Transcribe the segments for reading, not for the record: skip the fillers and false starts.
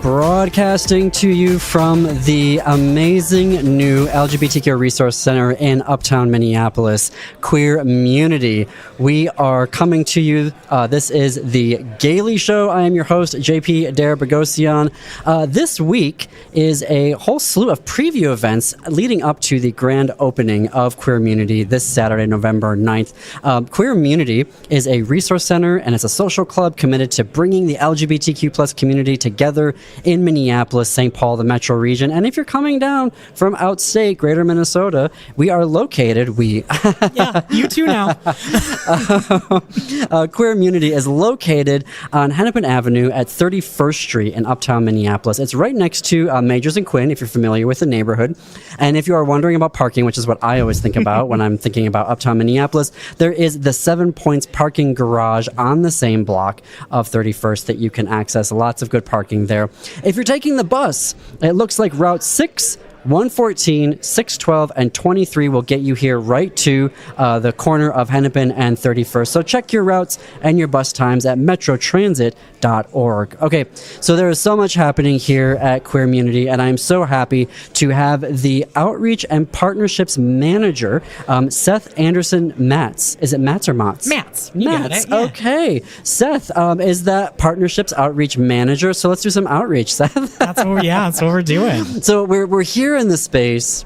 broadcasting to you from the amazing new LGBTQ Resource Center in uptown Minneapolis, Queermunity. We are coming to you. This is the Gaily Show. I am your host, JP Dare Bogosian. This week is a whole slew of preview events leading up to the grand opening of Queermunity this Saturday, November 9th. Queermunity is a resource center and it's a social club committed to bringing the LGBTQ plus community together in Minneapolis, St. Paul, the metro region. And if you're coming down from outstate, greater Minnesota, we are located, yeah, you too now. Queermunity is located on Hennepin Avenue at 31st Street in uptown Minneapolis. It's right next to Majors and Quinn, if you're familiar with the neighborhood. And if you are wondering about parking, which is what I always think about when I'm thinking about uptown Minneapolis, there is the 7 Points parking garage on the same block of 31st that you can access. Lots of good parking there. If you're taking the bus, it looks like Route 6, 114, 612, and 23 will get you here right to the corner of Hennepin and 31st. So check your routes and your bus times at metrotransit.org. Okay, so there is so much happening here at Queermunity, and I'm so happy to have the Outreach and Partnerships Manager, Seth Anderson Matz. Is it Matz or Matz? Matz. You got it. Yeah. Okay. Seth is that Partnerships Outreach Manager. So let's do some outreach, Seth. That's what we're doing. So we're here in the space.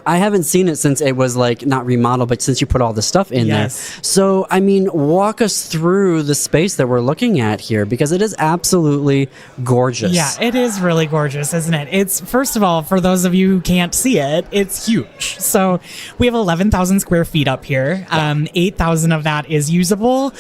I haven't seen it since it was like not remodeled, but since you put all the stuff in there. So, I mean, walk us through the space that we're looking at here, because it is absolutely gorgeous. Yeah, it is really gorgeous, isn't it? It's, first of all, for those of you who can't see it, it's huge. So we have 11,000 square feet up here. 8,000 of that is usable.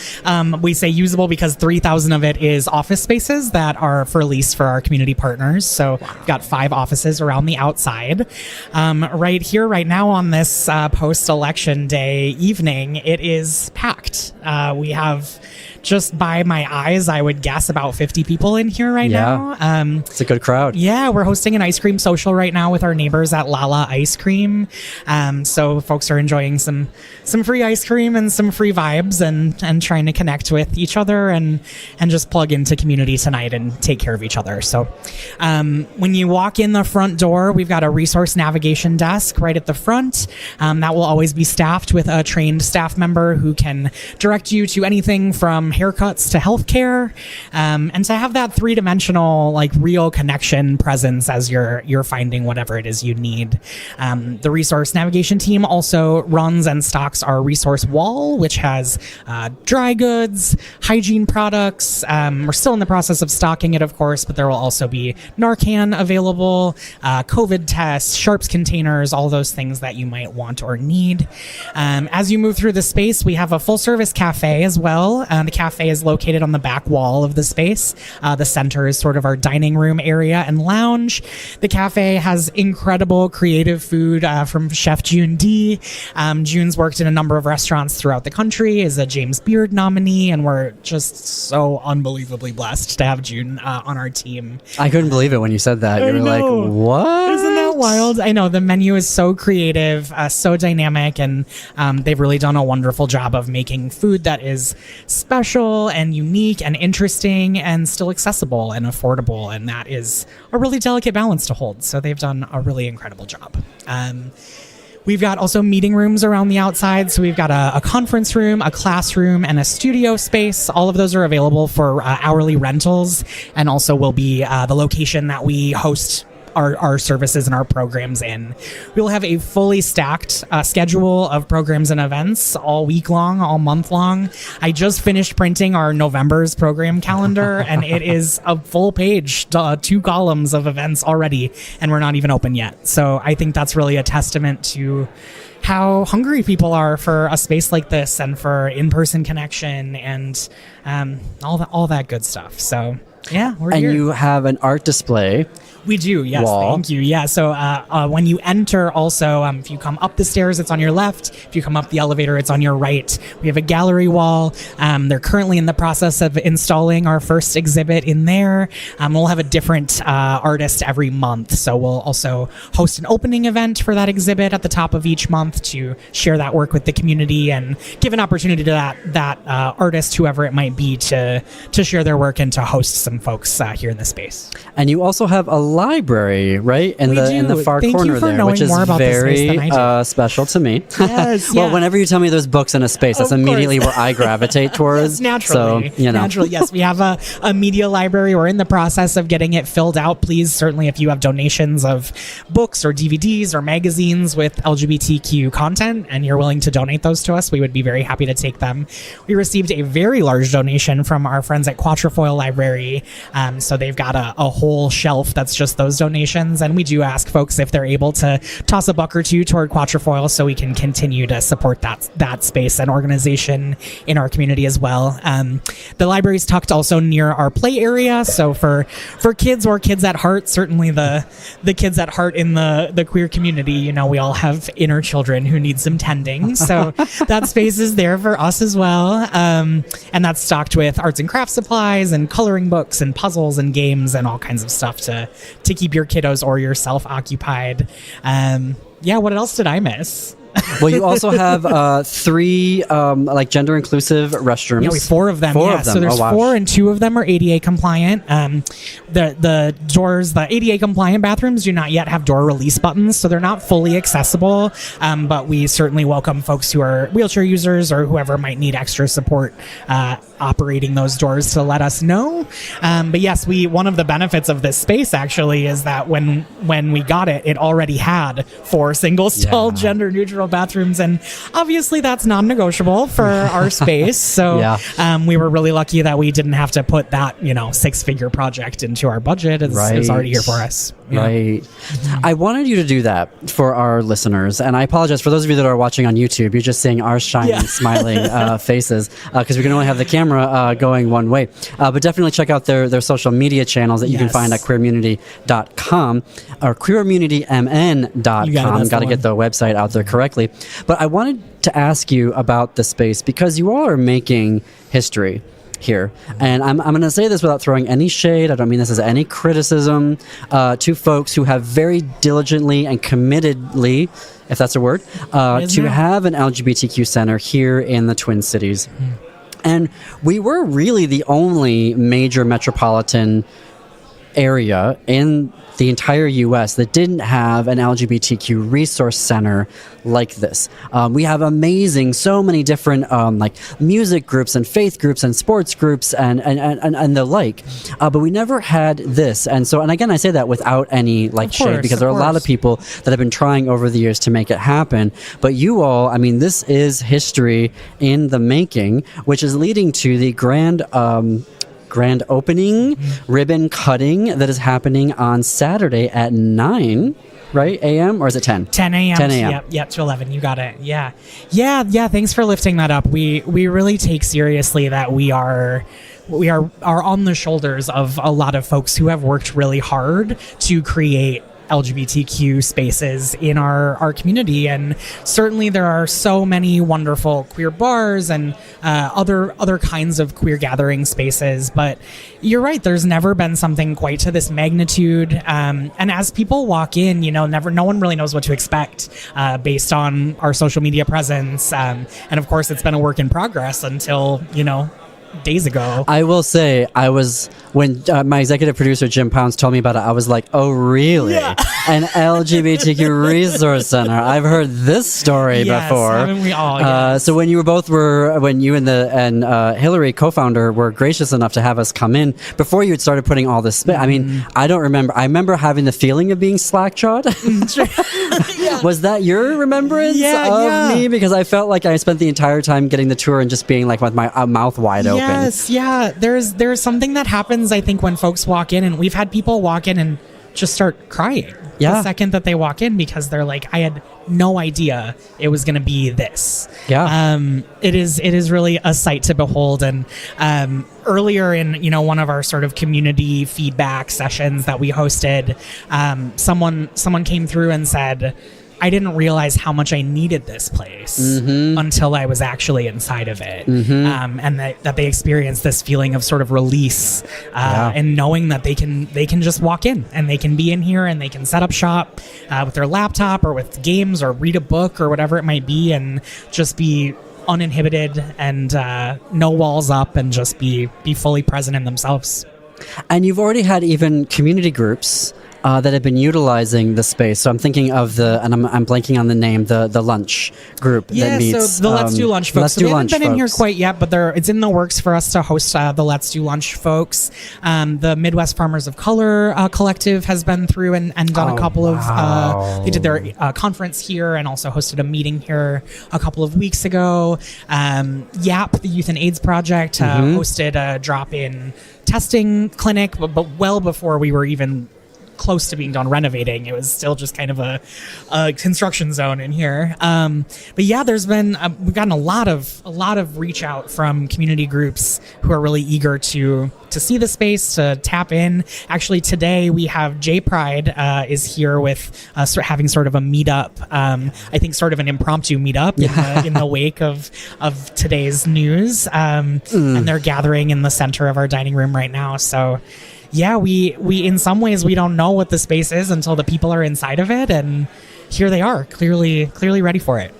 We say usable because 3,000 of it is office spaces that are for lease for our community partners. So we've got 5 offices around the outside. Right here, right now on this post-election day evening, it is packed. We have, just by my eyes, I would guess about 50 people in here right now. It's a good crowd. Yeah, we're hosting an ice cream social right now with our neighbors at Lala Ice Cream. So folks are enjoying some free ice cream and some free vibes and trying to connect with each other and just plug into community tonight and take care of each other. So when you walk in the front door, we've got a resource navigation desk right at the front. That will always be staffed with a trained staff member who can direct you to anything from haircuts to healthcare, and to have that 3-dimensional, like, real connection presence as you're finding whatever it is you need. The resource navigation team also runs and stocks our resource wall, which has dry goods, hygiene products. We're still in the process of stocking it, of course, but there will also be Narcan available, COVID tests, sharps containers, all those things that you might want or need. As you move through the space, we have a full-service cafe as well. The cafe is located on the back wall of the space. The center is sort of our dining room area and lounge. The cafe has incredible creative food from Chef June D. June's worked in a number of restaurants throughout the country, is a James Beard nominee, and we're just so unbelievably blessed to have June on our team. I couldn't believe it when you said that. You were like, what? Isn't that wild? I know, the menu is so creative, so dynamic, and they've really done a wonderful job of making food that is special and unique and interesting and still accessible and affordable, and that is a really delicate balance to hold. So they've done a really incredible job. We've got also meeting rooms around the outside. So we've got a conference room, a classroom, and a studio space. All of those are available for hourly rentals, and also will be the location that we host our services and our programs in. We'll have a fully stacked schedule of programs and events all week long, all month long. I just finished printing our November's program calendar, and it is a full page, 2 columns of events already, and we're not even open yet. So I think that's really a testament to how hungry people are for a space like this and for in-person connection and all that good stuff. So yeah, we're here. And you have an art display. We do, yes. Wall. Thank you. Yeah. So when you enter, also, if you come up the stairs, it's on your left. If you come up the elevator, it's on your right. We have a gallery wall. They're currently in the process of installing our first exhibit in there. We'll have a different artist every month. So we'll also host an opening event for that exhibit at the top of each month to share that work with the community and give an opportunity to that artist, whoever it might be, to share their work and to host some folks here in the space. And you also have a library, right? In the far Thank corner you for there, knowing which is more about this space than I very do. special to me. Yes, Well, yeah. whenever you tell me there's books in a space, that's Of course. immediately where I gravitate towards. Yes, naturally. So, Naturally, yes. We have a media library. We're in the process of getting it filled out. Please, certainly, if you have donations of books or DVDs or magazines with LGBTQ content and you're willing to donate those to us, we would be very happy to take them. We received a very large donation from our friends at Quatrefoil Library. So they've got a whole shelf that's just those donations. And we do ask folks if they're able to toss a buck or two toward Quatrefoil so we can continue to support that space and organization in our community as well. The library is tucked also near our play area. So for kids or kids at heart, certainly the kids at heart in the queer community, we all have inner children who need some tending. So that space is there for us as well. And that's stocked with arts and crafts supplies and coloring books and puzzles and games and all kinds of stuff to keep your kiddos or yourself occupied. What else did I miss? Well, you also have 3 gender inclusive restrooms. Yeah, we have 4 of them. Four of them. So there's Oh, wow. 4 and 2 of them are ADA compliant. The doors, the ADA compliant bathrooms do not yet have door release buttons, so they're not fully accessible. But we certainly welcome folks who are wheelchair users or whoever might need extra support operating those doors to let us know. But yes, one of the benefits of this space actually is that when we got it, it already had 4 single stall gender neutral bathrooms, and obviously that's non-negotiable for our space. So we were really lucky that we didn't have to put that 6-figure project into our budget. It was already here for us. Right. I wanted you to do that for our listeners, and I apologize for those of you that are watching on YouTube. You're just seeing our shining, smiling faces because we can only have the camera going one way. But definitely check out their social media channels that you can find at queermunity.com or queermunitymn.com. Got to get the website out there correctly. But I wanted to ask you about the space because you all are making history here. And I'm going to say this without throwing any shade. I don't mean this as any criticism to folks who have very diligently and committedly, if that's a word, to have an LGBTQ center here in the Twin Cities. And we were really the only major metropolitan area in the entire U.S. that didn't have an LGBTQ resource center like this. We have so many different music groups and faith groups and sports groups and the like, but we never had this. And again, I say that without any shade because there are a lot of people that have been trying over the years to make it happen. But you all, this is history in the making, which is leading to the grand opening ribbon cutting that is happening on Saturday at 9 a.m. or is it 10? 10 a.m. 10 a.m. Yep, to 11. You got it. Yeah. Thanks for lifting that up. We really take seriously that we are on the shoulders of a lot of folks who have worked really hard to create LGBTQ spaces in our community, and certainly there are so many wonderful queer bars and other kinds of queer gathering spaces, but you're right, there's never been something quite to this magnitude, and as people walk in, no one really knows what to expect based on our social media presence, and of course it's been a work in progress until days ago. I will say, when my executive producer Jim Pounds told me about it, I was like, oh really? Yeah. An LGBTQ resource center. I've heard this story before. Haven't we all? Yes. So when you and Hillary, co-founder, were gracious enough to have us come in before you had started putting all this I don't remember. I remember having the feeling of being slack-jawed. Was that your remembrance of me? Because I felt like I spent the entire time getting the tour and just being with my mouth wide open. Yes, there's something that happens, I think, when folks walk in, and we've had people walk in and just start crying the second that they walk in because they're like, I had no idea it was going to be this. It is really a sight to behold. And earlier in one of our sort of community feedback sessions that we hosted, someone came through and said, I didn't realize how much I needed this place until I was actually inside of it. And that they experienced this feeling of sort of release and knowing that they can just walk in and they can be in here and they can set up shop with their laptop or with games or read a book or whatever it might be and just be uninhibited and no walls up and just be fully present in themselves. And you've already had even community groups that have been utilizing the space. So I'm thinking of and I'm blanking on the name, the lunch group that meets. So the Let's Do Lunch folks. So we haven't been in here quite yet, but it's in the works for us to host the Let's Do Lunch folks. The Midwest Farmers of Color Collective has been through and done a couple of, they did their conference here and also hosted a meeting here a couple of weeks ago. YAP, the Youth and AIDS Project, hosted a drop-in testing clinic, but well before we were even close to being done renovating. It was still just kind of a construction zone in here. But yeah, there's been we've gotten a lot of reach out from community groups who are really eager to see the space, to tap in. Actually, today we have J Pride is here with having sort of a meetup. I think sort of an impromptu meetup in the wake of today's news. And they're gathering in the center of our dining room right now. So yeah, we in some ways we don't know what the space is until the people are inside of it, and here they are, clearly ready for it.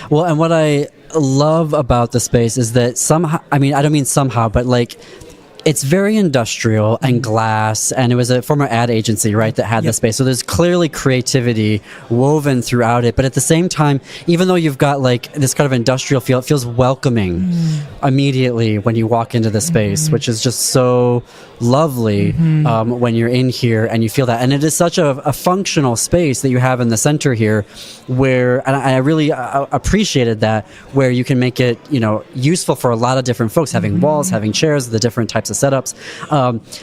Well, and what I love about the space is that somehow, I mean, I don't mean somehow, but like, it's very industrial and glass, and it was a former ad agency, right, that had the space. So there's clearly creativity woven throughout it. But at the same time, even though you've got like this kind of industrial feel, it feels welcoming immediately when you walk into the space, which is just so lovely when you're in here and you feel that. And it is such a functional space that you have in the center here, where, and I really appreciated that, where you can make it, useful for a lot of different folks, having walls, having chairs, the different types of setups.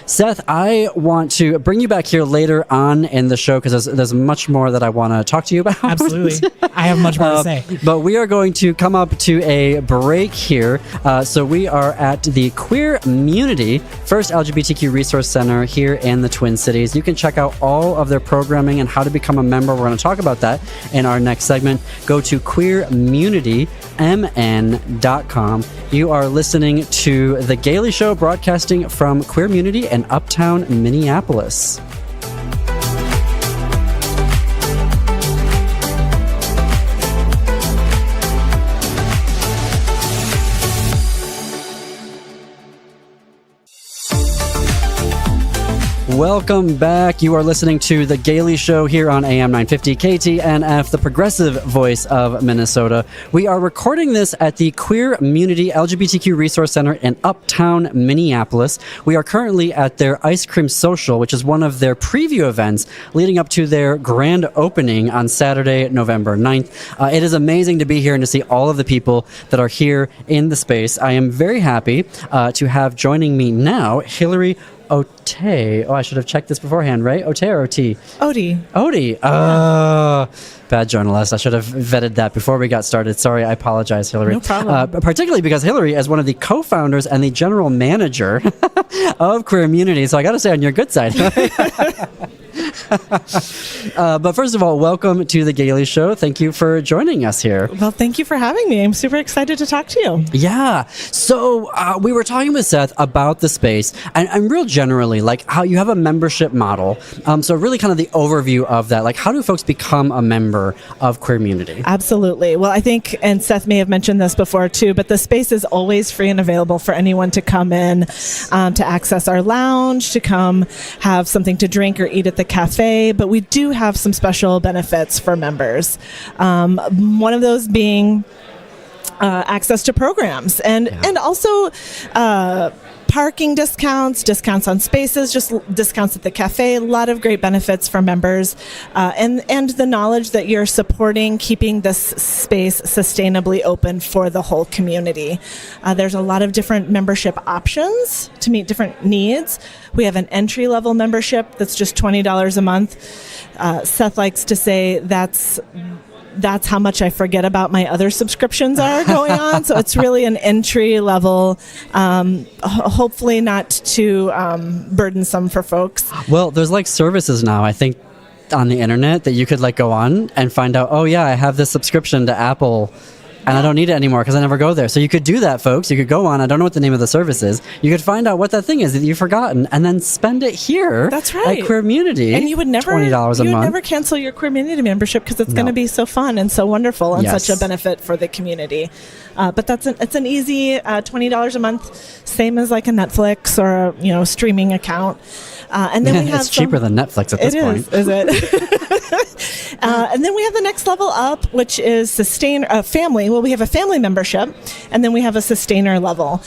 Seth, I want to bring you back here later on in the show because there's much more that I want to talk to you about. Absolutely. I have much more to say. But we are going to come up to a break here. So we are at the Queermunity, first LGBTQ resource center here in the Twin Cities. You can check out all of their programming and how to become a member. We're going to talk about that in our next segment. Go to queermunitymn.com. You are listening to The Gaily Show, broadcasting from Queermunity in uptown Minneapolis. Welcome back. You are listening to The Gaily Show here on AM 950 KTNF, the progressive voice of Minnesota. We are recording this at the Queermunity LGBTQ Resource Center in uptown Minneapolis. We are currently at their Ice Cream Social, which is one of their preview events leading up to their grand opening on Saturday, November 9th. It is amazing to be here and to see all of the people that are here in the space. I am very happy to have joining me now Hillary Ote. Oh, I should have checked this beforehand, right? Ote or OT? Odie. Oh, bad journalist. I should have vetted that before we got started. Sorry, I apologize, Hillary. No problem. Particularly because Hillary is one of the co-founders and the general manager of Queermunity. So I got to say, on your good side. But first of all, welcome to The Gaily Show. Thank you for joining us here. Well, thank you for having me. I'm super excited to talk to you. Yeah. So we were talking with Seth about the space and real generally, like how you have a membership model. So really kind of the overview of that. Like, how do folks become a member of Queermunity? Absolutely. Well, I think, and Seth may have mentioned this before too, but the space is always free and available for anyone to come in, to access our lounge, to come have something to drink or eat at the cafe. But we do have some special benefits for members. One of those being access to programs and also parking discounts on spaces, just discounts at the cafe. A lot of great benefits for members, and the knowledge that you're supporting keeping this space sustainably open for the whole community. There's a lot of different membership options to meet different needs. We have an entry-level membership that's just $20 a month. Seth likes to say that's how much I forget about my other subscriptions are going on. So it's really an entry level, hopefully not too burdensome for folks. Well, there's like services now, I think, on the internet that you could like go on and find out, oh yeah, I have this subscription to Apple and I don't need it anymore because I never go there. So you could do that, folks. You could go on. I don't know what the name of the service is. You could find out what that thing is that you've forgotten, and then spend it here. That's right. At Queermunity. And you would never $20 a month. never cancel your Queermunity membership because it's going to be so fun and so wonderful and Yes. such a benefit for the community. But it's an easy $20 a month, same as like a Netflix or a streaming account. And then we have it's cheaper than Netflix at this point. Is it? And then we have the next level up, which is family. Well, we have a family membership, and then we have a sustainer level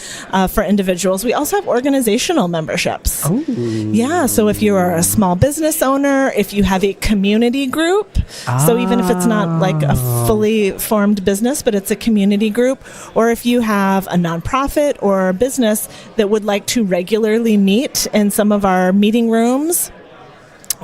for individuals. We also have organizational memberships. Oh. Yeah, so if you are a small business owner, if you have a community group, so even if it's not like a fully formed business, but it's a community group, or if you have a nonprofit or a business that would like to regularly meet in some of our meeting rooms,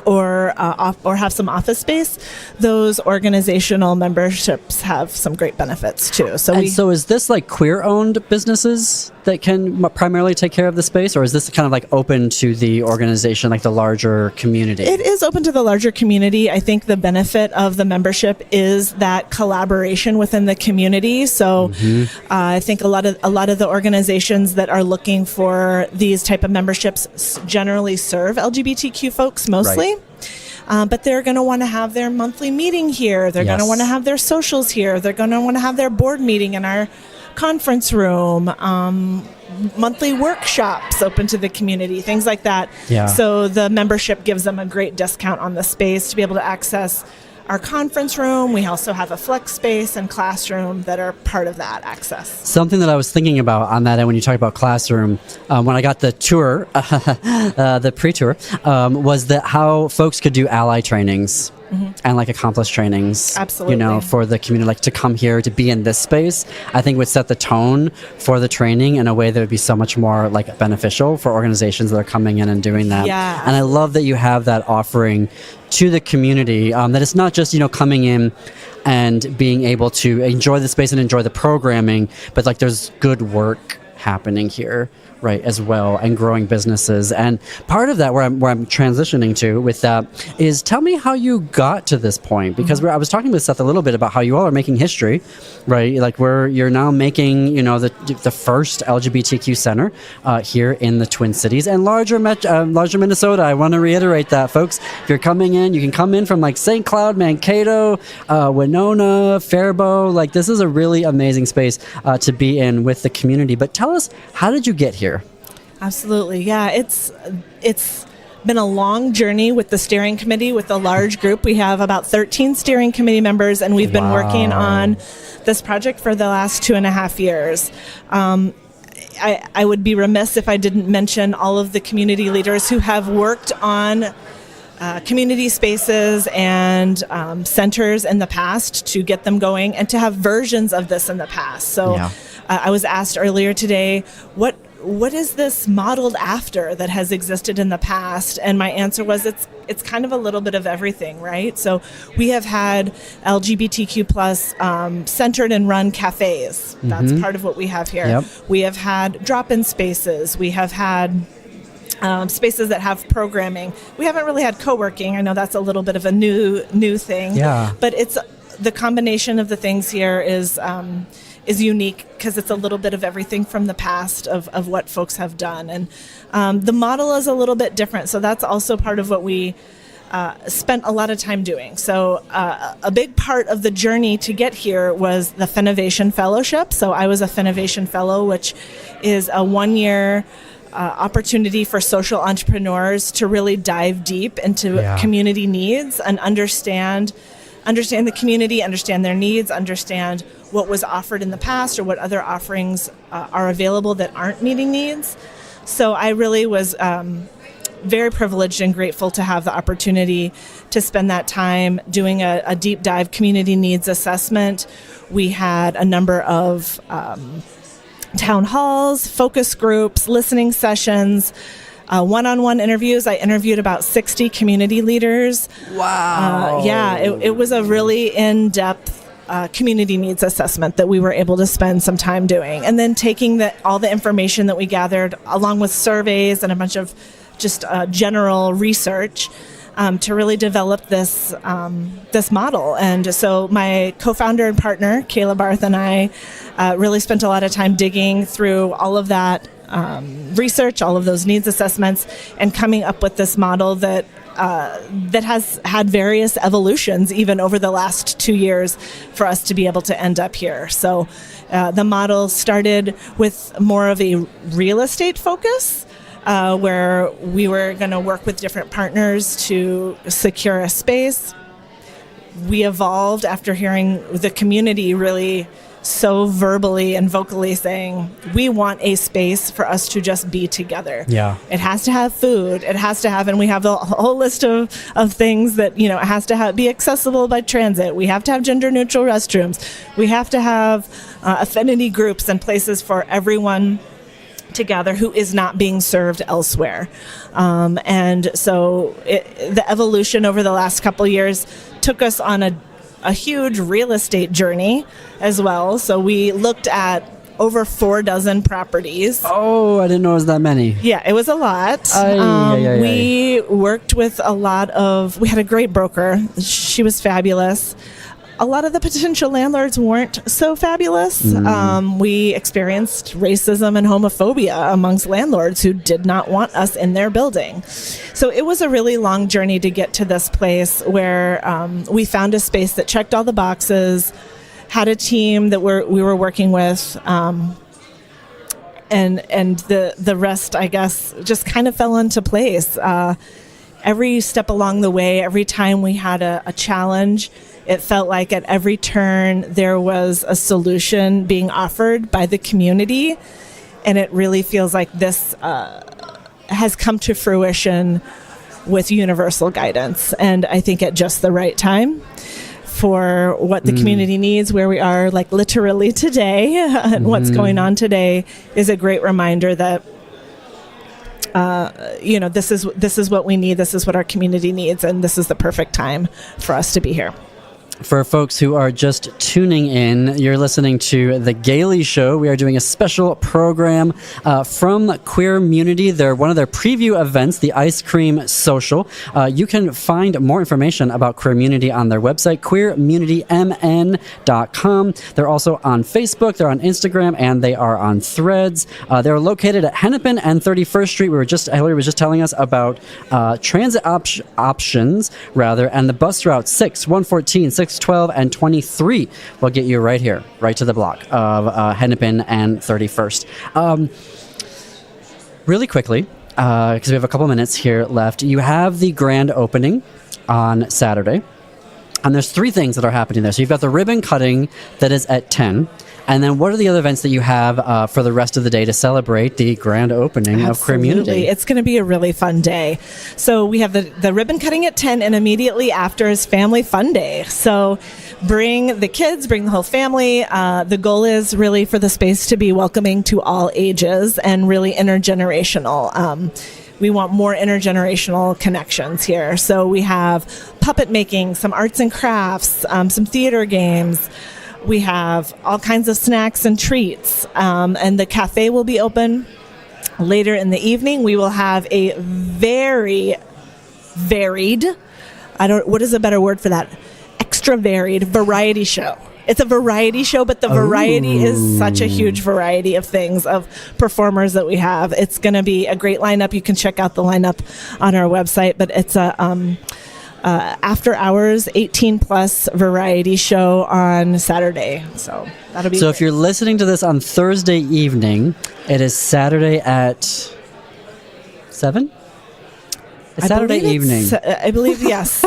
or have some office space, those organizational memberships have some great benefits too. So is this like queer-owned businesses that can primarily take care of the space, or is this kind of like open to the organization, like the larger community? It is open to the larger community. I think the benefit of the membership is that collaboration within the community. So I think a lot of the organizations that are looking for these type of memberships generally serve LGBTQ folks mostly. Right. But they're going to want to have their monthly meeting here. They're going to want to have their socials here. They're going to want to have their board meeting in our conference room, monthly workshops open to the community, things like that. Yeah. So the membership gives them a great discount on the space to be able to access our conference room. We also have a flex space and classroom that are part of that access. Something that I was thinking about on that end when you talk about classroom, when I got the tour, the pre-tour, was that how folks could do ally trainings. And like accomplished trainings, Absolutely. For the community, like to come here to be in this space, I think would set the tone for the training in a way that would be so much more like beneficial for organizations that are coming in and doing that. Yeah. And I love that you have that offering to the community, that it's not just, coming in and being able to enjoy the space and enjoy the programming, but like there's good work happening here, right, as well, and growing businesses. And part of that where I'm transitioning to with that is, tell me how you got to this point, because I was talking with Seth a little bit about how you all are making history, right? Like you're now making, the first LGBTQ center here in the Twin Cities and larger Minnesota. I want to reiterate that, folks. If you're coming in, you can come in from like St. Cloud, Mankato, Winona, Faribault. Like this is a really amazing space to be in with the community. But tell us, how did you get here? Absolutely. Yeah, it's been a long journey with the steering committee, with the large group. We have about 13 steering committee members, and we've been working on this project for the last 2.5 years. I would be remiss if I didn't mention all of the community leaders who have worked on community spaces and centers in the past to get them going and to have versions of this in the past. So I was asked earlier today, what is this modeled after that has existed in the past? And my answer was it's kind of a little bit of everything, right? So we have had LGBTQ plus centered and run cafes. That's part of what we have here. Yep. We have had drop-in spaces. We have had spaces that have programming. We haven't really had co-working. I know that's a little bit of a new thing. Yeah. But it's the combination of the things here is unique because it's a little bit of everything from the past of what folks have done. And the model is a little bit different. So that's also part of what we spent a lot of time doing. So a big part of the journey to get here was the Finovation Fellowship. So I was a Finovation Fellow, which is a 1-year opportunity for social entrepreneurs to really dive deep into community needs and understand the community, understand their needs, understand what was offered in the past or what other offerings are available that aren't meeting needs. So I really was very privileged and grateful to have the opportunity to spend that time doing a deep dive community needs assessment. We had a number of town halls, focus groups, listening sessions, one-on-one interviews. I interviewed about 60 community leaders. Wow. It was a really in-depth community needs assessment that we were able to spend some time doing. And then taking all the information that we gathered along with surveys and a bunch of just general research to really develop this this model. And so my co-founder and partner, Kayla Barth, and I really spent a lot of time digging through all of that research, all of those needs assessments, and coming up with this model that has had various evolutions even over the last 2 years for us to be able to end up here. So the model started with more of a real estate focus, where we were going to work with different partners to secure a space. We evolved after hearing the community really so verbally and vocally saying, we want a space for us to just be together. Yeah. It has to have food. It has to have, and we have a whole list of things that, it has to be accessible by transit. We have to have gender neutral restrooms. We have to have affinity groups and places for everyone together who is not being served elsewhere. And so the evolution over the last couple of years took us on a huge real estate journey as well. So we looked at over 4 dozen properties. Oh, I didn't know it was that many. Yeah, it was a lot. We worked with we had a great broker. She was fabulous. A lot of the potential landlords weren't so fabulous. We experienced racism and homophobia amongst landlords who did not want us in their building. So it was a really long journey to get to this place where we found a space that checked all the boxes, had a team that we were working with, and the rest, I guess, just kind of fell into place. Every step along the way, every time we had a challenge, it felt like at every turn there was a solution being offered by the community, and it really feels like this has come to fruition with universal guidance, and I think at just the right time for what the community needs, where we are like literally today, and what's going on today is a great reminder that this is what we need, this is what our community needs, and this is the perfect time for us to be here. For folks who are just tuning in, you're listening to The Gaily Show. We are doing a special program from Queermunity. They're one of their preview events, the Ice Cream Social. You can find more information about Queermunity on their website, queermunitymn.com. They're also on Facebook, they're on Instagram, and they are on Threads. They're located at Hennepin and 31st Street. Hillary was just telling us about transit options, and the bus routes 6, 114, 6, 12, and 23 will get you right here, right to the block of Hennepin and 31st. Really quickly, because we have a couple minutes here left, you have the grand opening on Saturday, and there's 3 things that are happening there. So you've got the ribbon cutting that is at 10. And then what are the other events that you have for the rest of the day to celebrate the grand opening of Queermunity? It's going to be a really fun day. So we have the ribbon cutting at 10, and immediately after is Family Fun Day. So bring the kids, bring the whole family. The goal is really for the space to be welcoming to all ages and really intergenerational. We want more intergenerational connections here. So we have puppet making, some arts and crafts, some theater games. We have all kinds of snacks and treats, and the cafe will be open later in the evening. We will have a very varied, what is a better word for that? Extra varied variety show. It's a variety show, but the variety is such a huge variety of things, of performers that we have. It's going to be a great lineup. You can check out the lineup on our website, but it's a after hours 18 plus variety show on Saturday. So that'll be So great. if you're listening to this on Thursday evening, it is Saturday at 7? It's Saturday evening. I believe, yes.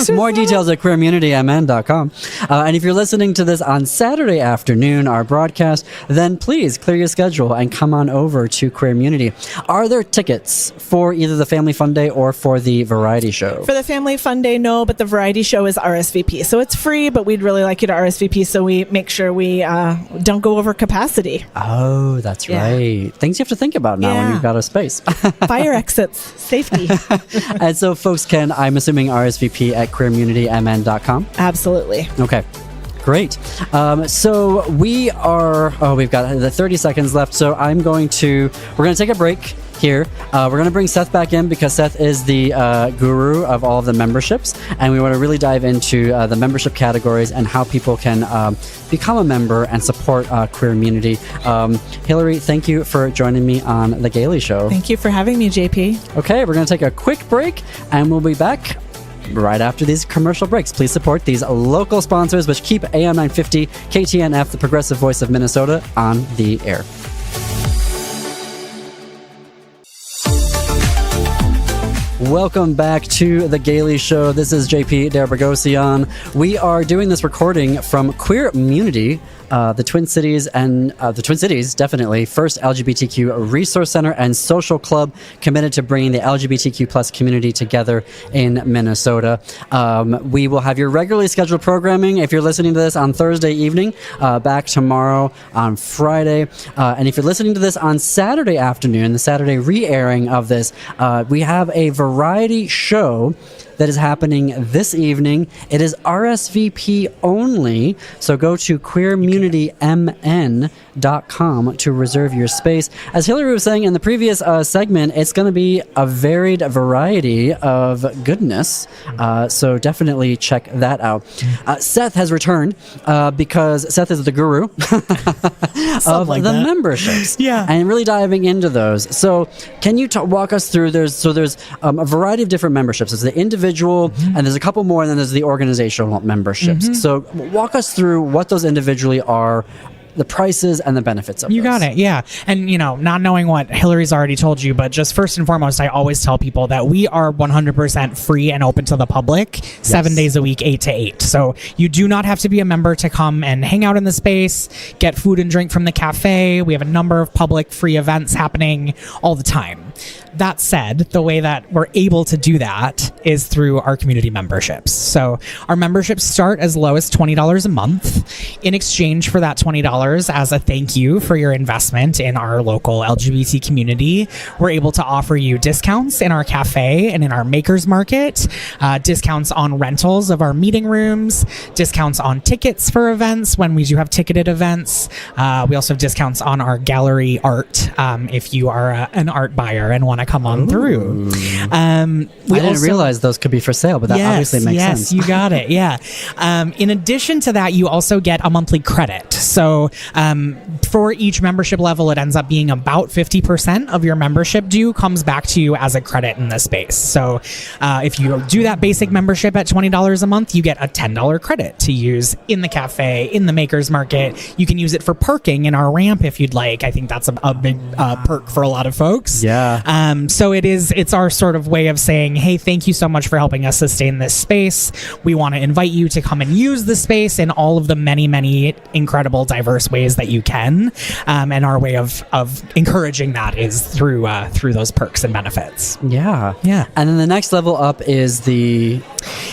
More details at queermunitymn.com. And if you're listening to this on Saturday afternoon, our broadcast, then please clear your schedule and come on over to Queermunity. Are there tickets for either the Family Fun Day or for the Variety Show? For the Family Fun Day, no, but the Variety Show is RSVP. So it's free, but we'd really like you to RSVP so we make sure we don't go over capacity. Oh, that's right. Things you have to think about now when you've got a space. Fire exits, safety. And so folks can, I'm assuming, RSVP at queermunitymn.com? Absolutely. Okay. Great. So we've got the 30 seconds left. So we're going to take a break. here. We're going to bring Seth back in because Seth is the guru of all of the memberships, and we want to really dive into the membership categories and how people can become a member and support Queermunity. Hillary, thank you for joining me on The Gaily Show. Thank you for having me, JP. Okay, we're going to take a quick break, and we'll be back right after these commercial breaks. Please support these local sponsors, which keep AM 950 KTNF, the progressive voice of Minnesota, on the air. Welcome back to The Gaily Show. This is JP Derbragosian. We are doing this recording from Queermunity, the Twin Cities, and the Twin Cities, definitely, first LGBTQ resource center and social club committed to bringing the LGBTQ plus community together in Minnesota. We will have your regularly scheduled programming if you're listening to this on Thursday evening, back tomorrow on Friday. And if you're listening to this on Saturday afternoon, the Saturday re-airing of this, we have a variety show that is happening this evening. It is RSVP only, so go to queermunitymn.com to reserve your space. As Hillary was saying in the previous segment, it's going to be a varied variety of goodness, so definitely check that out. Seth has returned because Seth is the guru of the memberships, and really diving into those. So can you walk us through, there's a variety of different memberships. There's the individual, and there's a couple more, and then there's the organizational memberships. So walk us through what those individually are, the prices and the benefits of You got it, yeah. And, not knowing what Hillary's already told you, but just first and foremost, I always tell people that we are 100% free and open to the public, 7 days a week, 8 to 8. So you do not have to be a member to come and hang out in the space, get food and drink from the cafe. We have a number of public free events happening all the time. That said, the way that we're able to do that is through our community memberships. So our memberships start as low as $20 a month. In exchange for that $20, as a thank you for your investment in our local LGBT community, we're able to offer you discounts in our cafe and in our makers market, discounts on rentals of our meeting rooms, discounts on tickets for events when we do have ticketed events. We also have discounts on our gallery art if you are an art buyer and want to come on through. I didn't realize those could be for sale, but that obviously makes sense. Yes, you got it. Yeah. In addition to that, you also get a monthly credit. So for each membership level, it ends up being about 50% of your membership due comes back to you as a credit in this space. So if you do that basic membership at $20 a month, you get a $10 credit to use in the cafe, in the makers market. You can use it for parking in our ramp if you'd like. I think that's a big perk for a lot of folks. Yeah. So it's our sort of way of saying, hey, thank you so much for helping us sustain this space. We want to invite you to come and use the space in all of the many, many incredible, diverse ways that you can. And our way of encouraging that is through those perks and benefits. Yeah. Yeah. And then the next level up is the...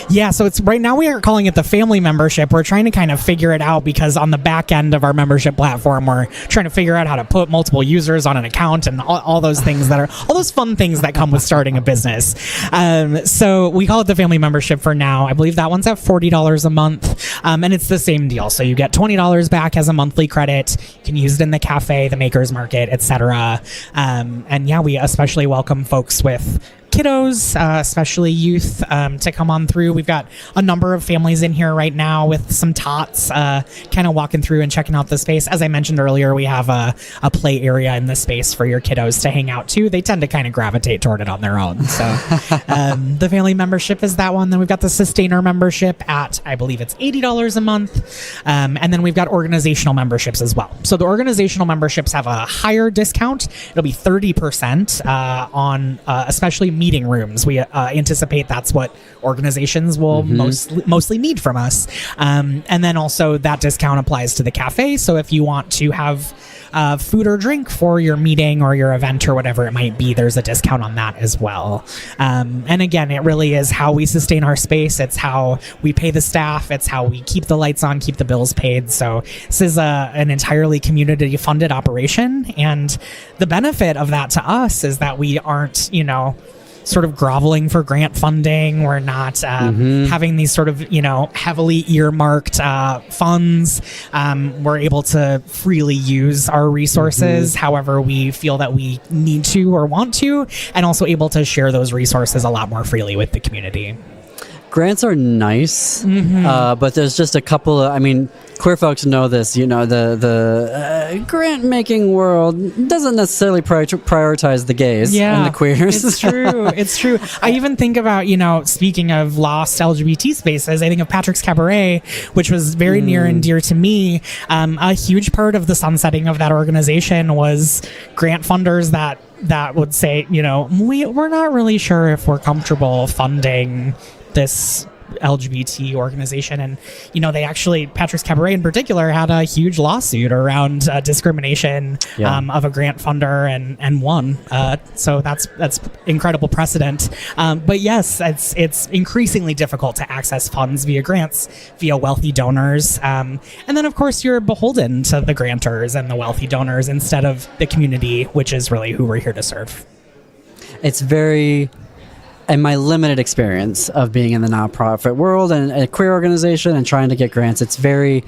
Yeah, so it's right now we are calling it the family membership. We're trying to kind of figure it out because on the back end of our membership platform, we're trying to figure out how to put multiple users on an account and all those things that are all those fun things that come with starting a business. So we call it the family membership for now. I believe that one's at $40 a month, and it's the same deal. So you get $20 back as a monthly credit. You can use it in the cafe, the makers market, etc. And yeah, we especially welcome folks with kiddos, especially youth, to come on through. We've got a number of families in here right now with some tots, kind of walking through and checking out the space. As I mentioned earlier, we have a play area in the space for your kiddos to hang out to. They tend to kind of gravitate toward it on their own. So the family membership is that one. Then we've got the sustainer membership at, I believe it's $80 a month. And then we've got organizational memberships as well. So the organizational memberships have a higher discount. It'll be 30% on especially meeting rooms. We anticipate that's what organizations will mostly need from us. And then also that discount applies to the cafe. So if you want to have food or drink for your meeting or your event or whatever it might be, there's a discount on that as well. And again, it really is how we sustain our space. It's how we pay the staff. It's how we keep the lights on, keep the bills paid. So this is an entirely community funded operation. And the benefit of that to us is that we aren't, sort of groveling for grant funding. We're not having these sort of, heavily earmarked funds. We're able to freely use our resources however we feel that we need to or want to, and also able to share those resources a lot more freely with the community. Grants are nice, but there's just a couple of, queer folks know this, the grant-making world doesn't necessarily prioritize the gays and the queers. It's true. It's true. I even think about, speaking of lost LGBT spaces, I think of Patrick's Cabaret, which was very near and dear to me. A huge part of the sunsetting of that organization was grant funders that would say, we're not really sure if we're comfortable funding this LGBT organization. And they actually, Patrick's Cabaret in particular, had a huge lawsuit around discrimination of a grant funder and won. So that's incredible precedent. But yes, it's increasingly difficult to access funds via grants, via wealthy donors. And then of course you're beholden to the grantors and the wealthy donors instead of the community, which is really who we're here to serve. It's very... And my limited experience of being in the nonprofit world and a queer organization and trying to get grants, it's very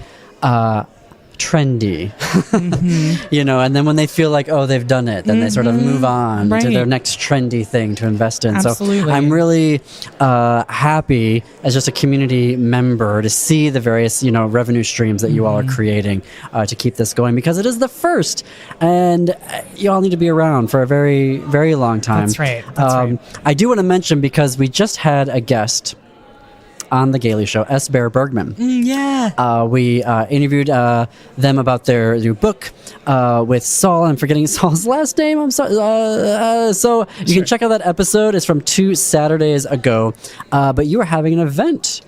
trendy, and then when they feel like, they've done it, then they sort of move on to their next trendy thing to invest in. Absolutely. So I'm really happy as just a community member to see the various, revenue streams that you all are creating to keep this going, because it is the first, and you all need to be around for a very, very long time. That's right. Right. I do want to mention, because we just had a guest on the Gaily Show, S. Bear Bergman. We interviewed them about their new book with Saul. I'm forgetting Saul's last name. I'm sorry. So you can check out that episode. It's from 2 Saturdays ago. But you are having an event.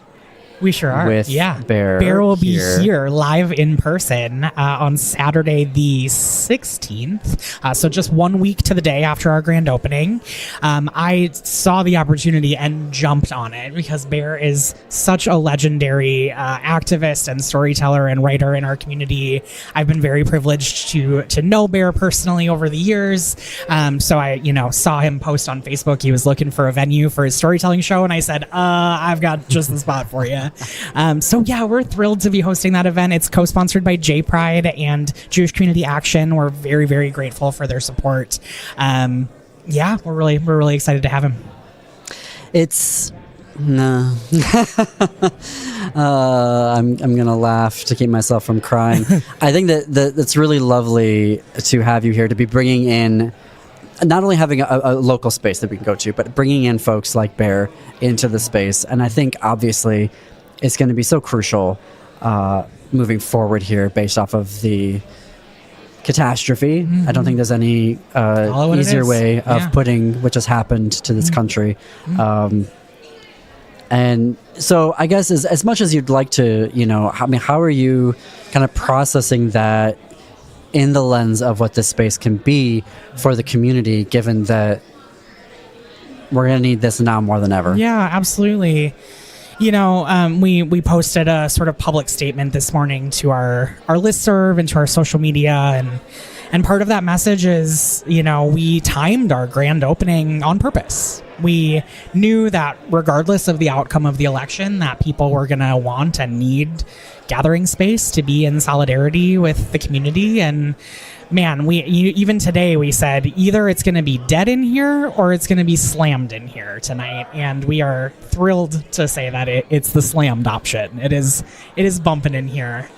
We sure are. With Bear. Bear will be here live in person on Saturday the 16th. So just 1 week to the day after our grand opening. I saw the opportunity and jumped on it because Bear is such a legendary activist and storyteller and writer in our community. I've been very privileged to know Bear personally over the years. So I, saw him post on Facebook. He was looking for a venue for his storytelling show. And I said, I've got just the spot for you. So yeah, we're thrilled to be hosting that event. It's co-sponsored by J Pride and Jewish Community Action. We're very, very grateful for their support. We're really excited to have him. It's no. I'm gonna laugh to keep myself from crying. I think that it's really lovely to have you here, to be bringing in, not only having a local space that we can go to, but bringing in folks like Bear into the space. And I think obviously it's going to be so crucial moving forward here based off of the catastrophe. I don't think there's any easier way of putting what just happened to this country. And so I guess as much as you'd like to, how are you kind of processing that in the lens of what this space can be for the community, given that we're going to need this now more than ever? Yeah, absolutely. We posted a sort of public statement this morning to our listserv and to our social media, and part of that message is, we timed our grand opening on purpose. We knew that regardless of the outcome of the election, that people were going to want and need gathering space to be in solidarity with the community. And man, even today we said either it's going to be dead in here or it's going to be slammed in here tonight. And we are thrilled to say that it's the slammed option. It is bumping in here.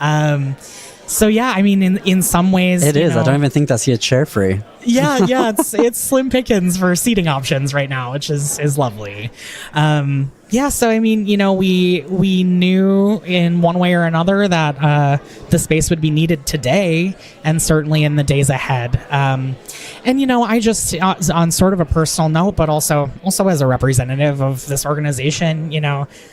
So yeah, in some ways it is. I don't even think that's a chair free. Yeah, it's slim pickings for seating options right now, which is lovely. So we knew in one way or another that the space would be needed today and certainly in the days ahead. I just on sort of a personal note, but also as a representative of this organization,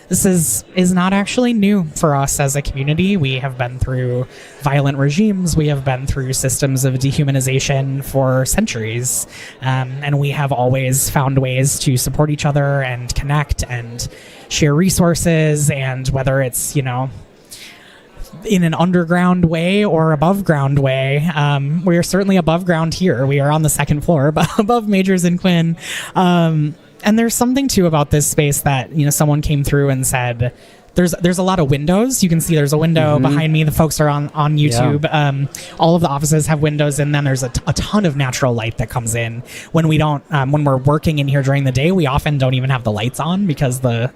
this is not actually new for us as a community. We have been through violent regimes. We have been through systems of dehumanization for centuries. And we have always found ways to support each other and connect and share resources. And whether it's, in an underground way or above ground way, we are certainly above ground here. We are on the second floor, but above Majors and Quinn. And there's something too about this space that, someone came through and said, there's a lot of windows. You can see there's a window behind me. The folks are on YouTube. Yeah. All of the offices have windows in them. There's a ton of natural light that comes in. When we don't, when we're working in here during the day, we often don't even have the lights on because the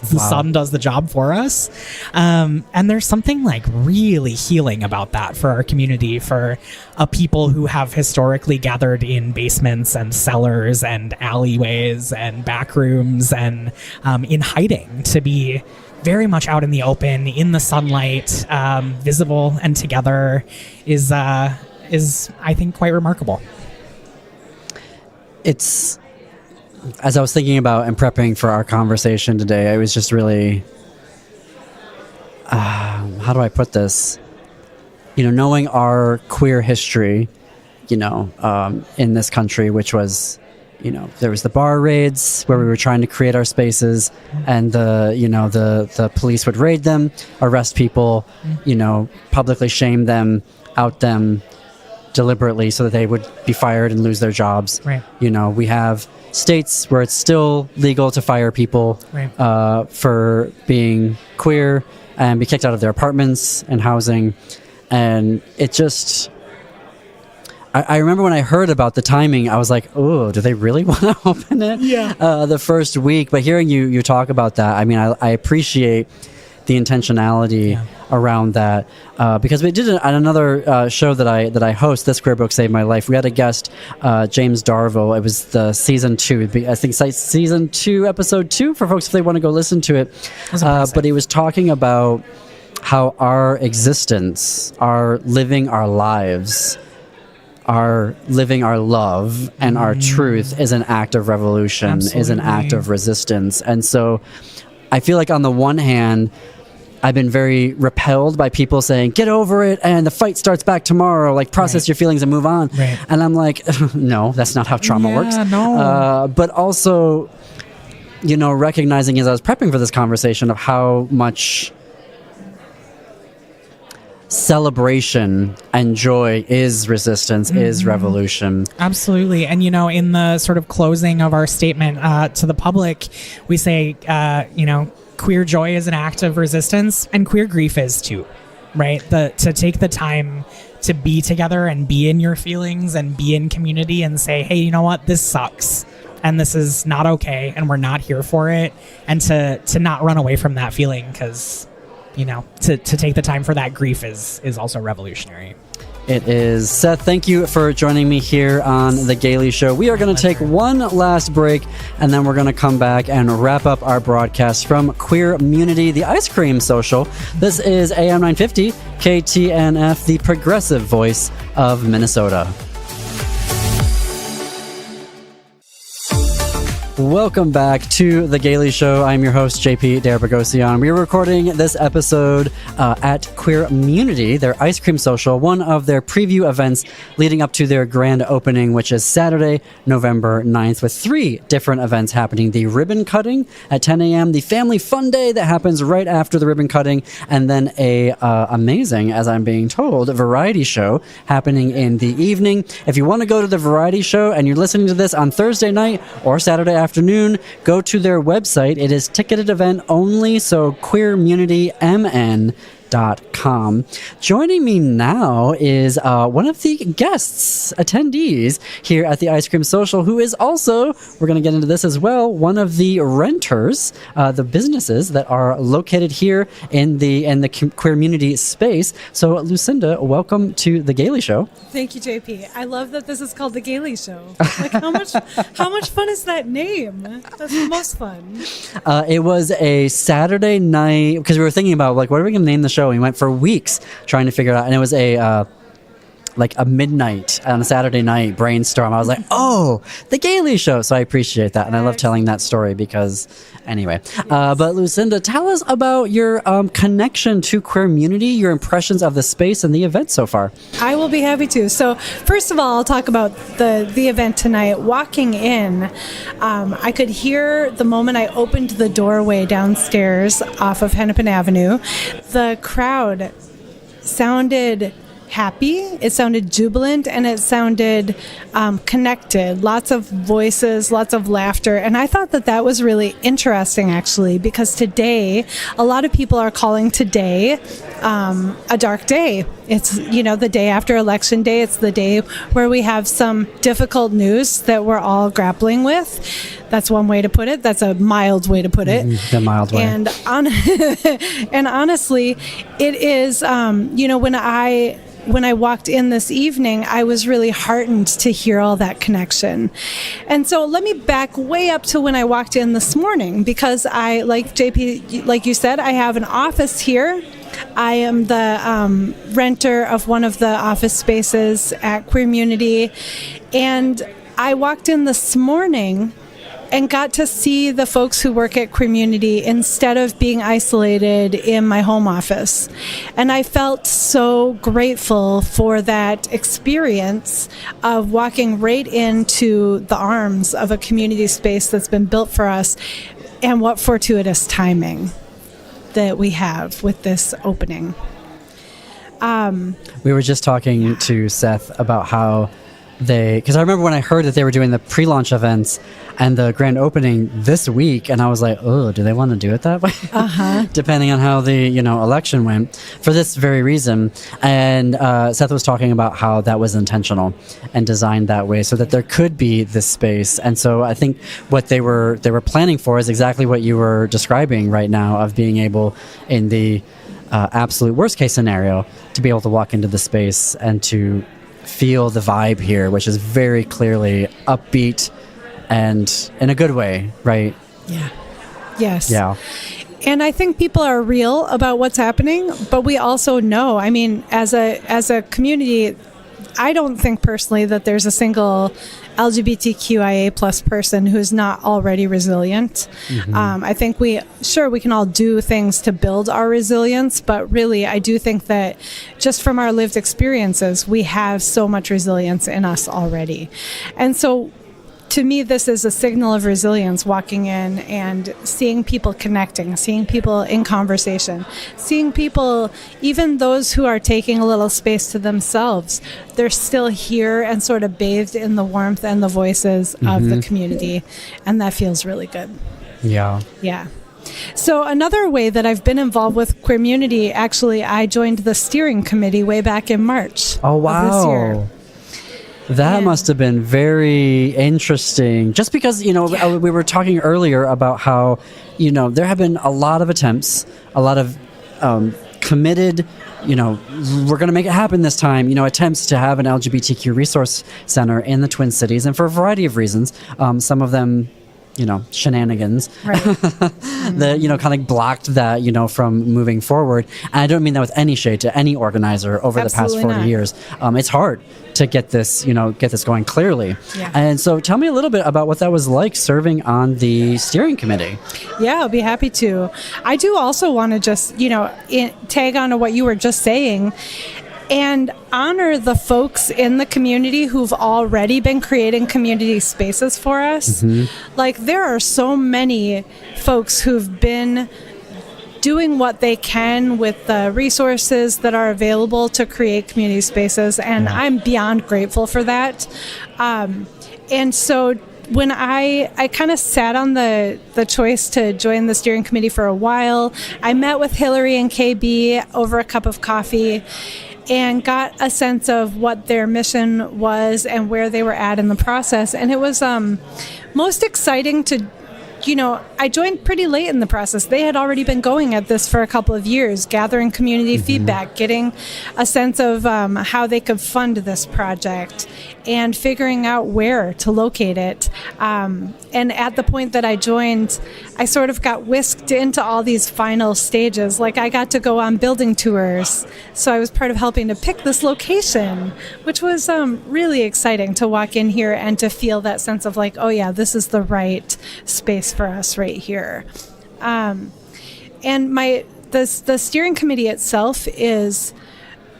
sun does the job for us. And there's something like really healing about that for our community, for a people who have historically gathered in basements and cellars and alleyways and back rooms and in hiding, to be very much out in the open, in the sunlight, visible and together is I think quite remarkable. It's, as I was thinking about and prepping for our conversation today, I was just really, how do I put this? Knowing our queer history, in this country, which was, there was the bar raids where we were trying to create our spaces, and the police would raid them, arrest people, publicly shame them, out them deliberately so that they would be fired and lose their jobs. Right. We have states where it's still legal to fire people for being queer and be kicked out of their apartments and housing. And it just... I remember when I heard about the timing, I was like, oh, do they really want to open it? Yeah. The first week. But hearing you talk about that, I mean, I appreciate the intentionality around that. Because we did another show that I host, This Queer Book Saved My Life. We had a guest, James Darville. It was the season 2. I think season 2, episode 2, for folks if they want to go listen to it. But he was talking about how our existence, our living our lives, our living our love and our truth is an act of revolution. Absolutely. Is an act of resistance. And so I feel like on the one hand, I've been very repelled by people saying, get over it and the fight starts back tomorrow, like process your feelings and move on. Right. And I'm like, no, that's not how trauma works. No. But also, recognizing as I was prepping for this conversation of how much celebration and joy is resistance, is revolution. Absolutely. And, in the sort of closing of our statement to the public, we say, queer joy is an act of resistance, and queer grief is too, right? To take the time to be together and be in your feelings and be in community and say, hey, you know what? This sucks. And this is not okay. And we're not here for it. And to not run away from that feeling, because to take the time for that grief is also revolutionary. It is. Seth, thank you for joining me here on The Gaily Show. We are going to take one last break, and then we're going to come back and wrap up our broadcast from Queermunity, the ice cream social. This is AM 950, KTNF, the progressive voice of Minnesota. Welcome back to The Gaily Show. I'm your host, JP Derabagosian. We are recording this episode at Queermunity, their ice cream social, one of their preview events leading up to their grand opening, which is Saturday, November 9th, with 3 different events happening. The ribbon cutting at 10 a.m., the family fun day that happens right after the ribbon cutting, and then a amazing, as I'm being told, variety show happening in the evening. If you want to go to the variety show and you're listening to this on Thursday night or Saturday afternoon, go to their website. It is ticketed event only, so queermunitymn.com. Joining me now is one of the guests, attendees here at the Ice Cream Social, who is also, we're going to get into this as well, one of the renters, the businesses that are located here in the Queermunity space. So, Lucinda, welcome to The Gaily Show. Thank you, JP. I love that this is called The Gaily Show. Like, how much fun is that name? That's the most fun. It was a Saturday night, because we were thinking about, like, what are we going to name the show? We went for weeks trying to figure it out, and it was a midnight on a Saturday night brainstorm. I was like, oh, The Gaily Show. So I appreciate that, and I love telling that story because, anyway. But Lucinda, tell us about your connection to Queermunity, your impressions of the space and the event so far. I will be happy to. So first of all, I'll talk about the event tonight. Walking in, I could hear the moment I opened the doorway downstairs off of Hennepin Avenue, the crowd sounded happy, it sounded jubilant, and it sounded connected. Lots of voices, lots of laughter. And I thought that that was really interesting, actually, because today, a lot of people are calling today a dark day. It's, the day after Election Day. It's the day where we have some difficult news that we're all grappling with. That's one way to put it. That's a mild way to put it. The mild way. And, and honestly, it is, when I walked in this evening, I was really heartened to hear all that connection. And so let me back way up to when I walked in this morning, because I, like JP, like you said, I have an office here. I am the renter of one of the office spaces at Queermunity. And I walked in this morning and got to see the folks who work at Queermunity instead of being isolated in my home office. And I felt so grateful for that experience of walking right into the arms of a community space that's been built for us, and what fortuitous timing that we have with this opening. We were just talking to Seth about how because I remember when I heard that they were doing the pre-launch events and the grand opening this week, and I was like, oh, do they want to do it that way? Depending on how the election went, for this very reason. And Seth was talking about how that was intentional and designed that way so that there could be this space. And so I think what they were planning for is exactly what you were describing right now, of being able, in the absolute worst case scenario, to be able to walk into the space and to feel the vibe here, which is very clearly upbeat and in a good way, right? Yeah. Yes. Yeah. And I think people are real about what's happening, but we also know, I mean, as a community, I don't think personally that there's a single LGBTQIA plus person who's not already resilient. I think we can all do things to build our resilience, but really I do think that just from our lived experiences, we have so much resilience in us already. And so to me, this is a signal of resilience, walking in and seeing people connecting, seeing people in conversation, seeing people, even those who are taking a little space to themselves, they're still here and sort of bathed in the warmth and the voices of the community. And that feels really good. Yeah. Yeah. So another way that I've been involved with Queermunity, actually, I joined the steering committee way back in March Oh, wow. of this year. That must have been very interesting. Just because, we were talking earlier about how, there have been a lot of attempts, a lot of committed, we're going to make it happen this time, attempts to have an LGBTQ resource center in the Twin Cities. And for a variety of reasons, some of them, shenanigans Right. that, kind of blocked that, from moving forward. And I don't mean that with any shade to any organizer over the past 40 years. It's hard to get this going clearly. Yeah. And so tell me a little bit about what that was like serving on the steering committee. Yeah, I'll be happy to. I do also want to just, tag on to what you were just saying and honor the folks in the community who've already been creating community spaces for us. Like, there are so many folks who've been doing what they can with the resources that are available to create community spaces, and I'm beyond grateful for that. And so when I kind of sat on the choice to join the steering committee for a while, I met with Hillary and KB over a cup of coffee and got a sense of what their mission was and where they were at in the process. And it was most exciting to, I joined pretty late in the process. They had already been going at this for a couple of years, gathering community feedback, getting a sense of how they could fund this project, and figuring out where to locate it. And at the point that I joined, I sort of got whisked into all these final stages. Like, I got to go on building tours. So I was part of helping to pick this location, which was really exciting to walk in here and to feel that sense of like, oh yeah, this is the right space for us right here. And the steering committee itself is,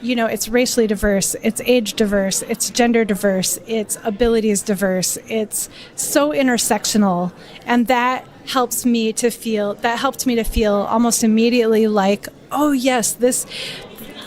it's racially diverse, it's age diverse, it's gender diverse, it's abilities diverse, it's so intersectional, and that helped me to feel almost immediately like, oh yes,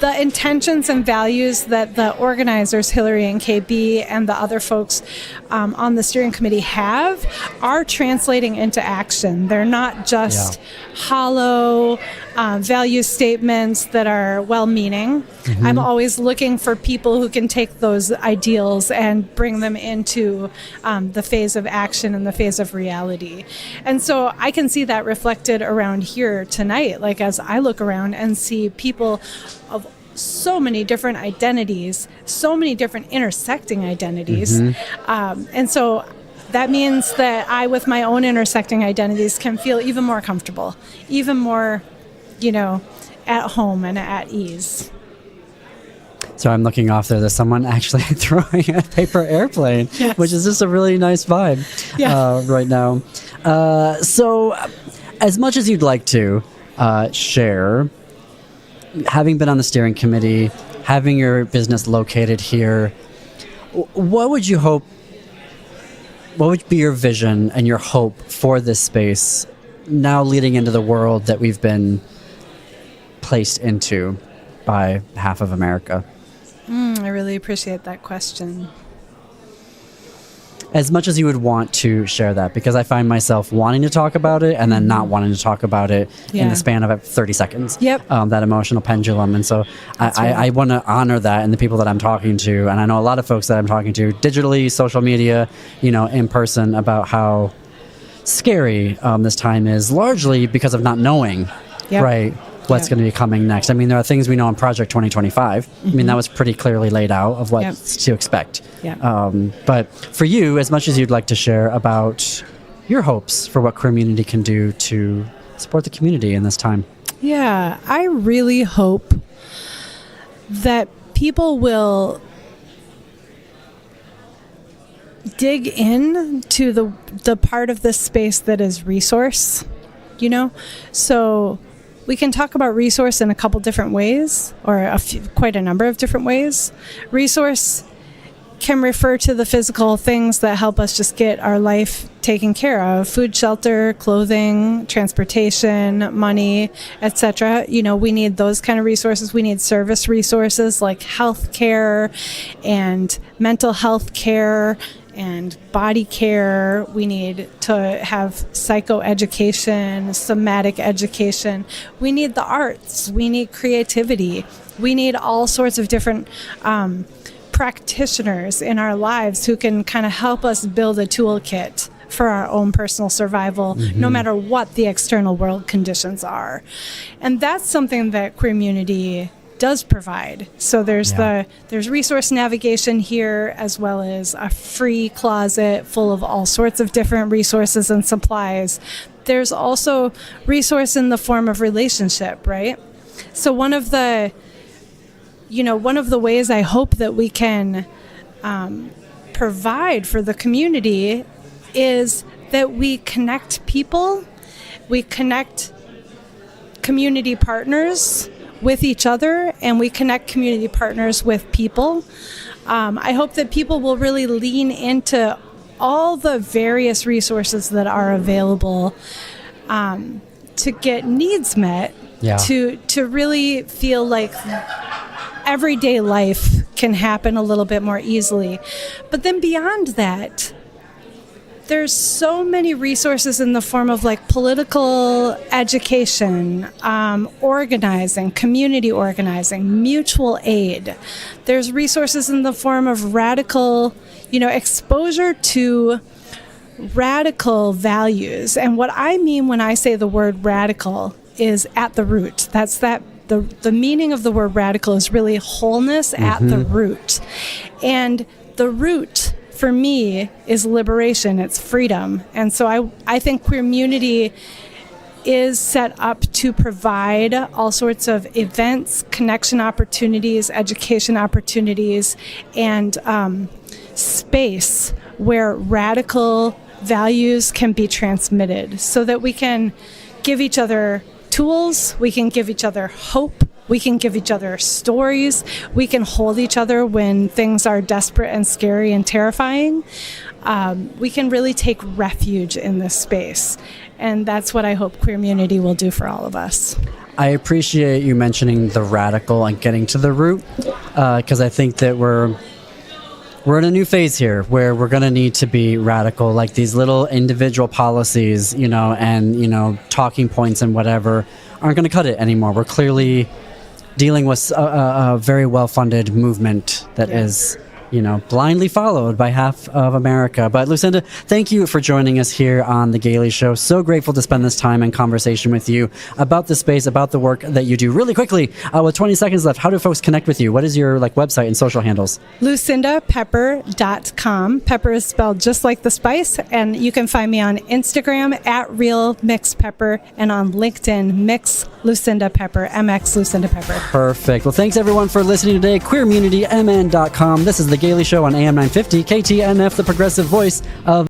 the intentions and values that the organizers, Hillary and KB, and the other folks on the steering committee have are translating into action. They're not just hollow value statements that are well-meaning. I'm always looking for people who can take those ideals and bring them into the phase of action and the phase of reality. And so I can see that reflected around here tonight, like as I look around and see people of so many different identities, so many different intersecting identities. And so that means that I, with my own intersecting identities, can feel even more comfortable, even more, at home and at ease. So I'm looking off there. There's someone actually throwing a paper airplane, which is just a really nice vibe right now. So as much as you'd like to share, having been on the steering committee, having your business located here, what would you hope, what would be your vision and your hope for this space now leading into the world that we've been placed into by half of America? I really appreciate that question. As much as you would want to share that, because I find myself wanting to talk about it and then not wanting to talk about it in the span of 30 seconds. That emotional pendulum. And so I want to honor that in the people that I'm talking to. And I know a lot of folks that I'm talking to digitally, social media, in person, about how scary this time is, largely because of not knowing, right, what's going to be coming next. I mean, there are things we know in Project 2025. I mean, that was pretty clearly laid out of what to expect. But for you, as much as you'd like to share about your hopes for what Queermunity can do to support the community in this time. Yeah, I really hope that people will dig in to the part of this space that is resource, So we can talk about resource in a couple different ways, or quite a number of different ways. Resource can refer to the physical things that help us just get our life taken care of: food, shelter, clothing, transportation, money, etc. We need those kind of resources. We need service resources like health care and mental health care and body care. We need to have psychoeducation, somatic education. We need the arts. We need creativity. We need all sorts of different practitioners in our lives who can kind of help us build a toolkit for our own personal survival, no matter what the external world conditions are. And that's something that Queermunity does provide. So there's resource navigation here, as well as a free closet full of all sorts of different resources and supplies. There's also resource in the form of relationship, right? So one of the ways I hope that we can provide for the community is that we connect people, we connect community partners with each other, and we connect community partners with people. I hope that people will really lean into all the various resources that are available to get needs met, to really feel like everyday life can happen a little bit more easily. But then beyond that, there's so many resources in the form of like political education, organizing, community organizing, mutual aid. There's resources in the form of radical, exposure to radical values. And what I mean when I say the word radical is at the root. The meaning of the word radical is really wholeness at the root. And the root for me is liberation, it's freedom. And so I think Queermunity is set up to provide all sorts of events, connection opportunities, education opportunities, and space where radical values can be transmitted so that we can give each other tools, we can give each other hope, we can give each other stories, we can hold each other when things are desperate and scary and terrifying. We can really take refuge in this space. And that's what I hope Queermunity will do for all of us. I appreciate you mentioning the radical and getting to the root, because I think that we're in a new phase here where we're going to need to be radical. Like these little individual policies, and talking points and whatever aren't going to cut it anymore. We're clearly dealing with a very well-funded movement that is blindly followed by half of America. But Lucinda, thank you for joining us here on The Gaily Show. So grateful to spend this time in conversation with you about the space, about the work that you do. Really quickly, with 20 seconds left, how do folks connect with you? What is your website and social handles? LucindaPepper.com. Pepper is spelled just like the spice. And you can find me on Instagram at Real Mixed Pepper and on LinkedIn, Mix Lucinda Pepper, MX Lucinda Pepper. Perfect. Well, thanks everyone for listening today. QueermunityMN.com. This is The Gaily Show on AM 950, KTNF, the progressive voice of